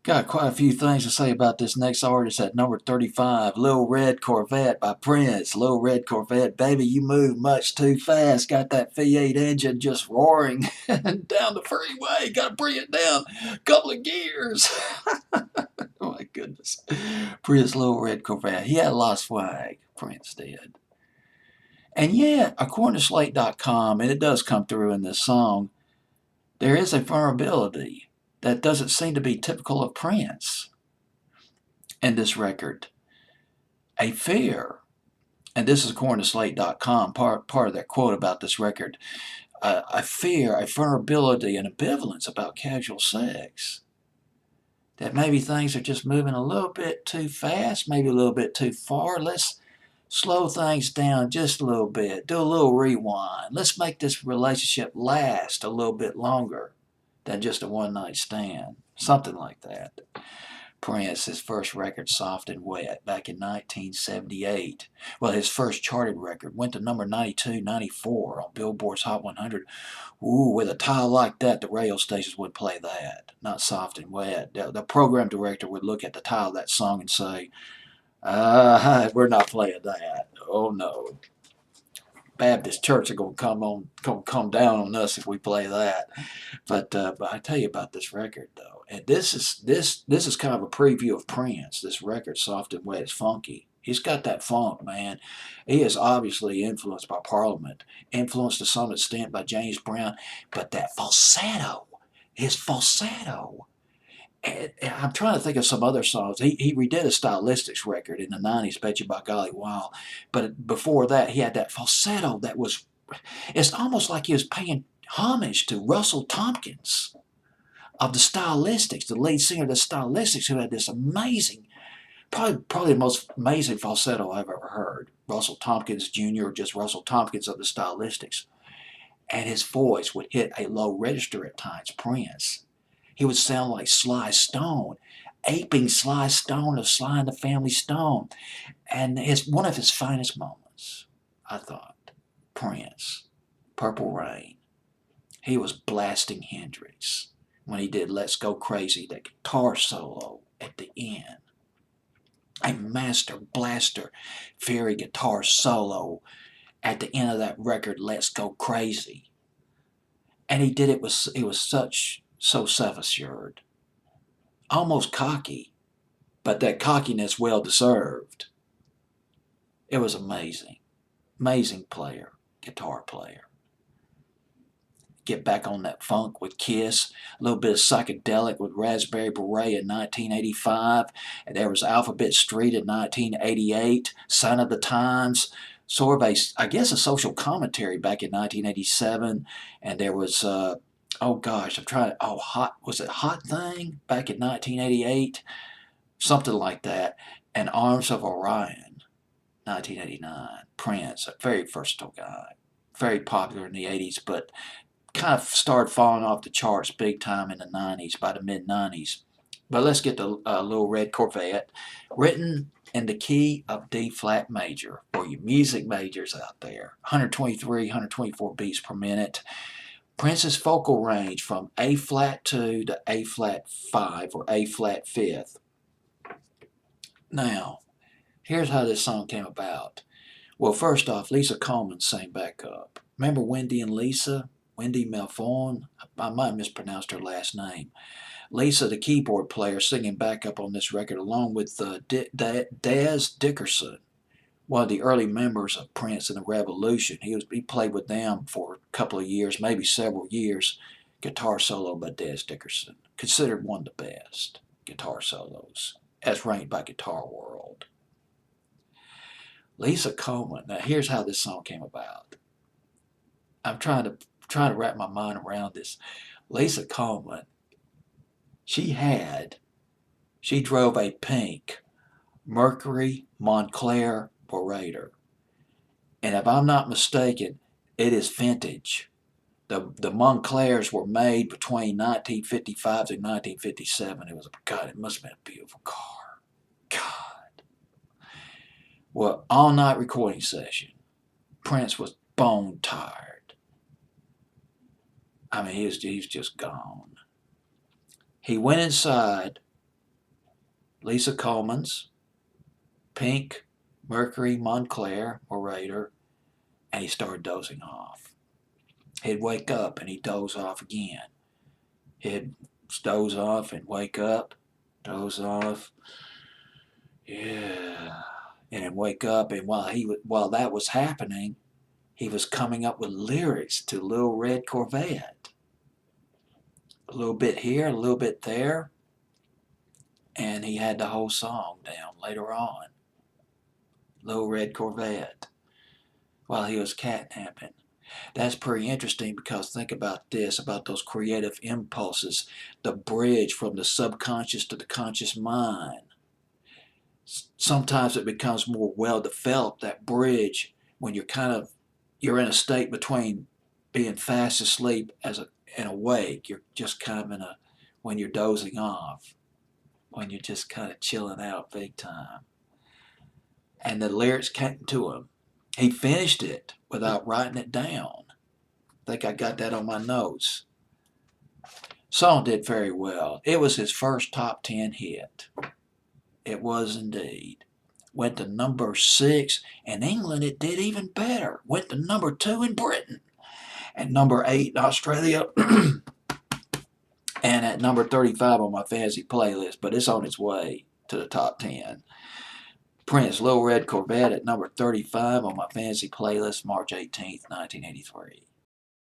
Got quite a few things to say about this next artist at number 35, Lil Red Corvette by Prince. Lil Red Corvette, baby, you move much too fast. Got that V8 engine just roaring down the freeway. Got to bring it down a couple of gears. Oh my goodness. Prince, Lil Red Corvette. He had a lot of swag. Prince did. And yeah, according to Slate.com, and it does come through in this song, there is a vulnerability that doesn't seem to be typical of Prince in this record. A fear, and this is according to Slate.com, part of their quote about this record, a fear, a vulnerability, an ambivalence about casual sex. That maybe things are just moving a little bit too fast, maybe a little bit too far. Let's slow things down just a little bit, do a little rewind. Let's make this relationship last a little bit longer than just a one-night stand. Something like that. Prince, his first record, Soft and Wet, back in 1978. Well, his first charted record went to number 92, 94 on Billboard's Hot 100. Ooh, with a title like that, the radio stations would play that, not Soft and Wet. The program director would look at the title of that song and say, we're not playing that. Oh no. Baptist church are gonna come down on us if we play that. But I tell you about this record though, and this is kind of a preview of Prince. This record, Soft and Wet, is funky. He's got that funk, man. He is obviously influenced by Parliament, influenced to some extent by James Brown, but that falsetto, his falsetto. And I'm trying to think of some other songs. He redid a Stylistics record in the 90s, Bet You By Golly Wow. But before that, he had that falsetto that was, it's almost like he was paying homage to Russell Tompkins of the Stylistics, the lead singer of the Stylistics, who had this amazing, probably the most amazing falsetto I've ever heard. Russell Tompkins Jr., or just Russell Tompkins of the Stylistics. And his voice would hit a low register at times, Prince. He would sound like Sly Stone, aping Sly Stone of Sly and the Family Stone. And it's one of his finest moments, I thought. Prince, Purple Rain. He was blasting Hendrix when he did Let's Go Crazy, that guitar solo at the end. A master blaster, fairy guitar solo at the end of that record, Let's Go Crazy. And he did it with, it was so self-assured, almost cocky, but that cockiness well deserved. It was amazing. Amazing player, guitar player. Get back on that funk with Kiss, a little bit of psychedelic with Raspberry Beret in 1985, and there was Alphabet Street in 1988, Sign of the Times, sort of a, I guess, a social commentary back in 1987, and there was oh gosh, was it Hot Thing back in 1988? Something like that. And Arms of Orion, 1989. Prince, a very versatile guy. Very popular in the 80s, but kind of started falling off the charts big time in the 90s, by the mid-90s. But let's get to Lil Red Corvette, written in the key of D flat major for you music majors out there. 123, 124 beats per minute. Prince's vocal range from A flat 2 to A flat 5 or A flat 5th. Now, here's how this song came about. Well, first off, Lisa Coleman sang backup. Remember Wendy and Lisa? Wendy Melvoin? I might have mispronounced her last name. Lisa, the keyboard player, singing backup on this record along with Daz Dickerson, one of the early members of Prince and the Revolution. He played with them for a couple of years, maybe several years. Guitar solo by Daz Dickerson, considered one of the best guitar solos, as ranked by Guitar World. Lisa Coleman. Now here's how this song came about. I'm trying to wrap my mind around this. Lisa Coleman, she drove a pink Mercury Montclair Beretta. And if I'm not mistaken, it is vintage. The Montclairs were made between 1955 and 1957. God, it must have been a beautiful car. God. Well, all-night recording session. Prince was bone tired. I mean, he was just gone. He went inside Lisa Coleman's, Pink, Mercury, Montclair, Orator, and he started dozing off. He'd wake up and he'd doze off again. He'd doze off and wake up, doze off, yeah, and then wake up. And while that was happening, he was coming up with lyrics to Little Red Corvette. A little bit here, a little bit there, and he had the whole song down later on. Little Red Corvette, while he was catnapping. That's pretty interesting because think about this, about those creative impulses, the bridge from the subconscious to the conscious mind. Sometimes it becomes more well developed, that bridge, when you're in a state between being fast asleep and awake. You're just kind of when you're dozing off, when you're just kind of chilling out big time. And the lyrics came to him. He finished it without writing it down. I think I got that on my notes. Song did very well. It was his first top 10 hit. It was indeed. Went to number 6. In England, it did even better. Went to number 2 in Britain. And number 8 in Australia. And at number 35 on my fantasy playlist. But it's on its way to the top 10. Prince, Little Red Corvette at number 35 on my fantasy playlist, March 18th, 1983.